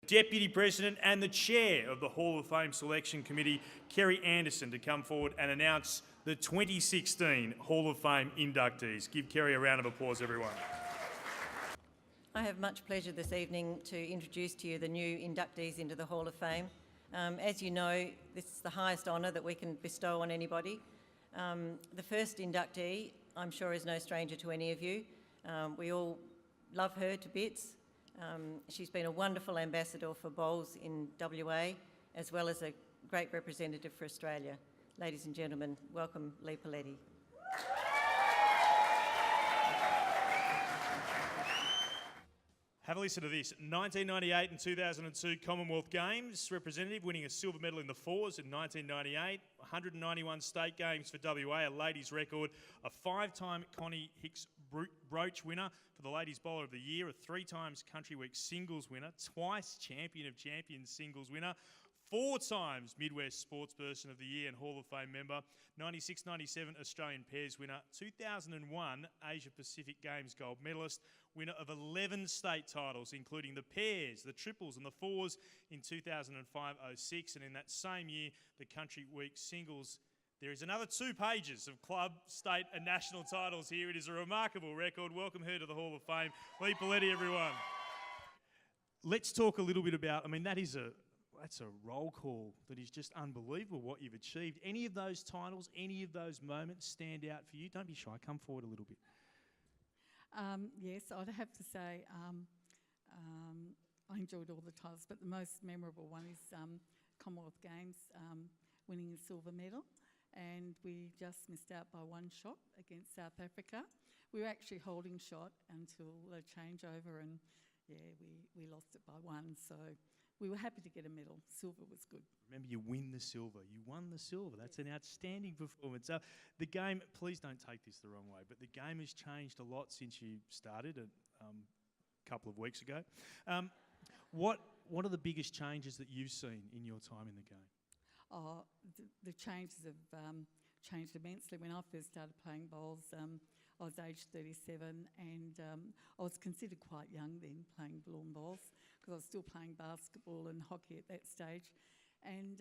Deputy President and the Chair of the Hall of Fame Selection Committee, Kerry Anderson, to come forward and announce the 2016 Hall of Fame inductees. Give Kerry a round of applause, everyone. I have much pleasure this evening to introduce to you the new inductees into the Hall of Fame. As you know, this is the highest honour that we can bestow on anybody. The first inductee, I'm sure, is no stranger to any of you. We all love her to bits. She's been a wonderful ambassador for bowls in WA, as well as a great representative for Australia. Ladies and gentlemen, welcome Lee Poletti. Have a listen to this. 1998 and 2002 Commonwealth Games representative, winning a silver medal in the fours in 1998, 191 state games for WA, a ladies record, a 5-time Connie Hicks Brooch winner for the Ladies Bowler of the Year, a 3 times Country Week singles winner, twice Champion of Champions singles winner, 4 times Midwest Sportsperson of the Year and Hall of Fame member, 96-97 Australian Pairs winner, 2001 Asia Pacific Games gold medalist, winner of 11 state titles, including the pairs, the triples and the fours in 2005-06, and in that same year, the Country Week singles. There is another 2 pages of club, state and national titles here. It is a remarkable record. Welcome her to the Hall of Fame. Lee Poletti, everyone. Let's talk a little bit about, that's a roll call that is just unbelievable what you've achieved. Any of those titles, any of those moments stand out for you? Don't be shy, come forward a little bit. Yes, I'd have to say I enjoyed all the titles, but the most memorable one is Commonwealth Games, winning the silver medal. And we just missed out by 1 shot against South Africa. We were actually holding shot until the changeover, and yeah, we lost it by 1. So we were happy to get a medal. Silver was good. Remember, you win the silver. You won the silver. That's an outstanding performance. The game, please don't take this the wrong way, but the game has changed a lot since you started a couple of weeks ago. What are the biggest changes that you've seen in your time in the game? The changes have changed immensely. When I first started playing bowls, I was aged 37, and I was considered quite young then, playing lawn bowls, because I was still playing basketball and hockey at that stage. And,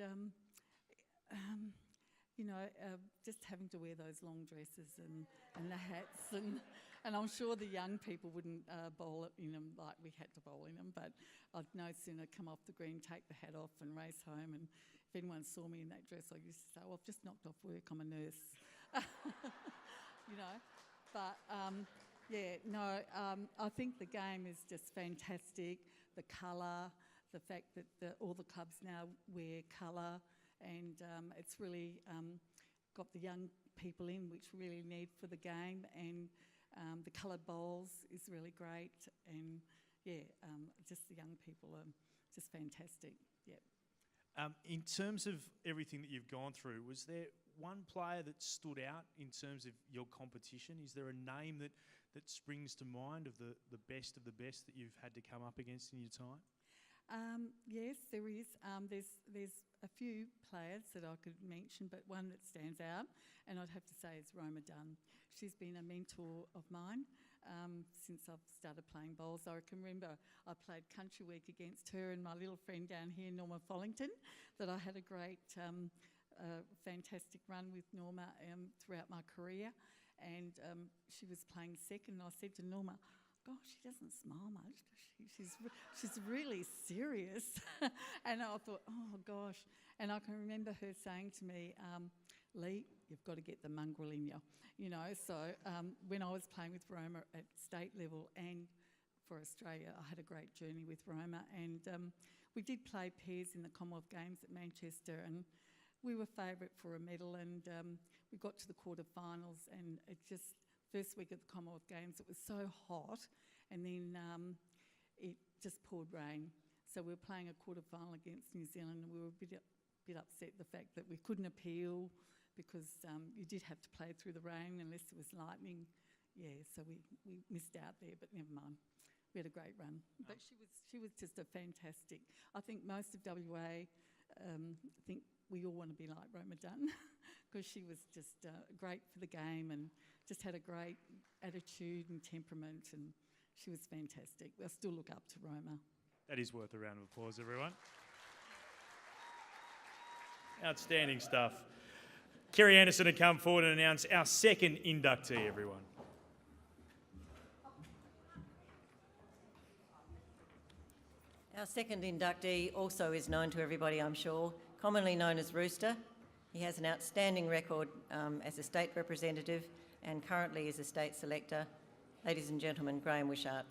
just having to wear those long dresses and the hats, and I'm sure the young people wouldn't bowl in them like we had to bowl in them, but I'd no sooner come off the green, take the hat off and race home, and if anyone saw me in that dress, I used to say, well, I've just knocked off work, I'm a nurse. But I think the game is just fantastic. The colour, the fact that all the clubs now wear colour, and it's really got the young people in, which we really need for the game, and the coloured bowls is really great, and just the young people are just fantastic. Yeah. In terms of everything that you've gone through, was there one player that stood out in terms of your competition? Is there a name that springs to mind of the best that you've had to come up against in your time? Yes, there is. There's a few players that I could mention, but one that stands out, and I'd have to say is Roma Dunn. She's been a mentor of mine since I've started playing bowls. I can remember I played Country Week against her and my little friend down here, Norma Follington, that I had a great, fantastic run with Norma throughout my career. And she was playing second, and I said to Norma, gosh, she doesn't smile much, does she? She's really serious. And I thought, oh gosh. And I can remember her saying to me, Lee, you've got to get the mongrel in you. So when I was playing with Roma at state level and for Australia, I had a great journey with Roma, and we did play pairs in the Commonwealth Games at Manchester, and we were favourite for a medal, and we got to the quarterfinals, and it just, first week of the Commonwealth Games, it was so hot, and then it just poured rain. So we were playing a quarterfinal against New Zealand, and we were a bit upset the fact that we couldn't appeal, because you did have to play through the rain unless there was lightning. Yeah, so we missed out there, but never mind. We had a great run. But she was just a fantastic. I think most of WA think we all want to be like Roma Dunn, because she was just great for the game and just had a great attitude and temperament, and she was fantastic. I still look up to Roma. That is worth a round of applause, everyone. Outstanding stuff. Kerry Anderson to come forward and announce our second inductee, everyone. Our second inductee also is known to everybody, I'm sure, commonly known as Rooster. He has an outstanding record as a state representative and currently is a state selector. Ladies and gentlemen, Graeme Wishart.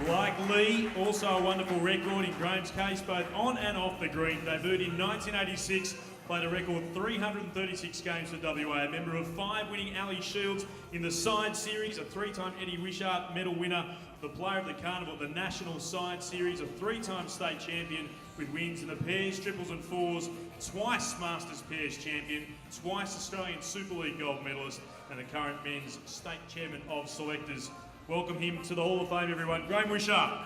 Like Lee, also a wonderful record in Graeme's case, both on and off the green. Debuted in 1986, played a record 336 games for WA, a member of 5 winning Ali Shields in the Side Series, a 3-time Eddie Wishart medal winner, the player of the Carnival, the National Side Series, a 3-time state champion with wins in the pairs, triples and fours, twice Masters Pairs champion, twice Australian Super League gold medalist, and the current men's state chairman of selectors. Welcome him to the Hall of Fame, everyone. Graeme Wishart.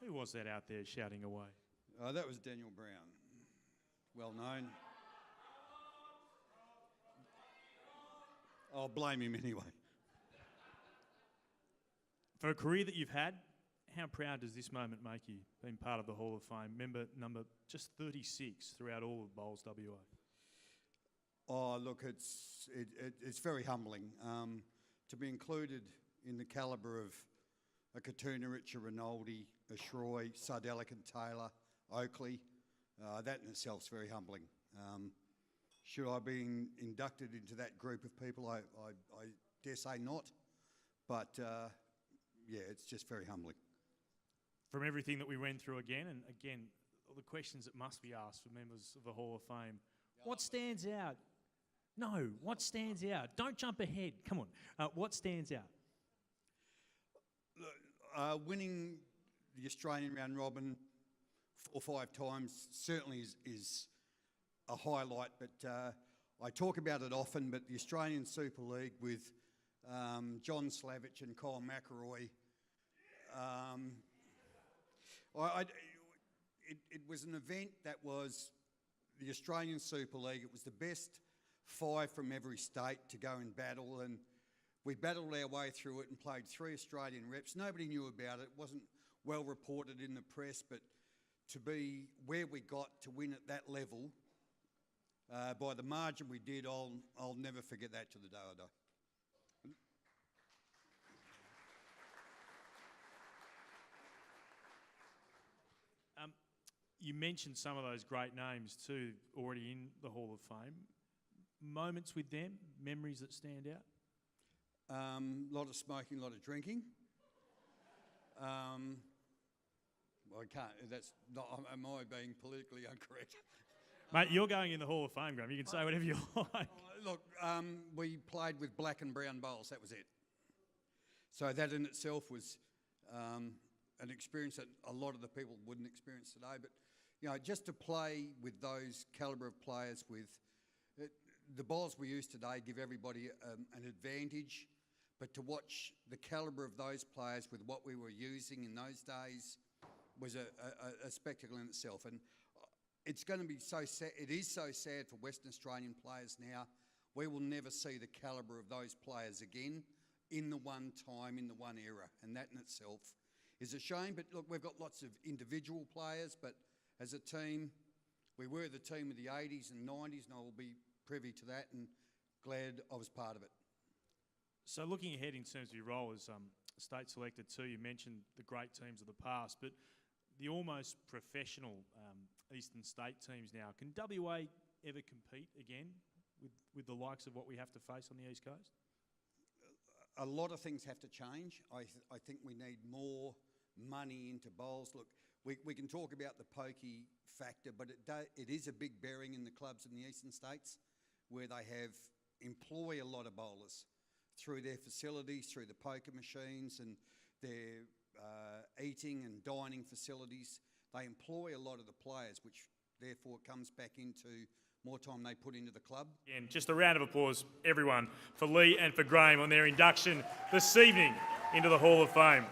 Who was that out there shouting away? That was Daniel Brown, well known. I'll blame him anyway. For a career that you've had, how proud does this moment make you, being part of the Hall of Fame? Member number just 36 throughout all of Bowls WA. Oh, look, it's very humbling to be included in the calibre of a Katoona, a Rinaldi, a Shroy, Sardelic and Taylor, Oakley. That in itself is very humbling. Should I be inducted into that group of people? I dare say not, but yeah, it's just very humbling. From everything that we went through again, and again, all the questions that must be asked for members of the Hall of Fame. What stands out? No, what stands out? Don't jump ahead. Come on. What stands out? Winning the Australian round robin 4 or 5 times certainly is a highlight, but I talk about it often, but the Australian Super League with John Slavich and Kyle McElroy, it was an event that was the Australian Super League. It was the best 5 from every state to go and battle, and we battled our way through it and played 3 Australian reps. Nobody knew about it. It wasn't well reported in the press, but to be where we got to win at that level, by the margin we did, I'll never forget that to the day I die. You mentioned some of those great names too, already in the Hall of Fame. Moments with them, memories that stand out? A lot of smoking, a lot of drinking. I can't, that's not, am I being politically incorrect? Mate, you're going in the Hall of Fame, Graeme. You can say whatever you like. Look, we played with black and brown bowls, that was it. So that in itself was an experience that a lot of the people wouldn't experience today. But, you know, just to play with those calibre of players with the bowls we use today give everybody an advantage, but to watch the calibre of those players with what we were using in those days was a spectacle in itself. And it's going to be so sad. It is so sad for Western Australian players now. We will never see the calibre of those players again in the one time, in the one era. And that in itself is a shame. But look, we've got lots of individual players, but as a team, we were the team of the 80s and 90s, and I will be privy to that and glad I was part of it. So looking ahead in terms of your role as state selector too, you mentioned the great teams of the past, but the almost professional Eastern State teams now, can WA ever compete again with the likes of what we have to face on the East Coast? A lot of things have to change. I think we need more money into bowls. Look, we can talk about the pokey factor, but it is a big bearing in the clubs in the Eastern States where they employ a lot of bowlers through their facilities, through the poker machines and their eating and dining facilities. They employ a lot of the players, which therefore comes back into more time they put into the club. And just a round of applause, everyone, for Lee and for Graeme on their induction this evening into the Hall of Fame.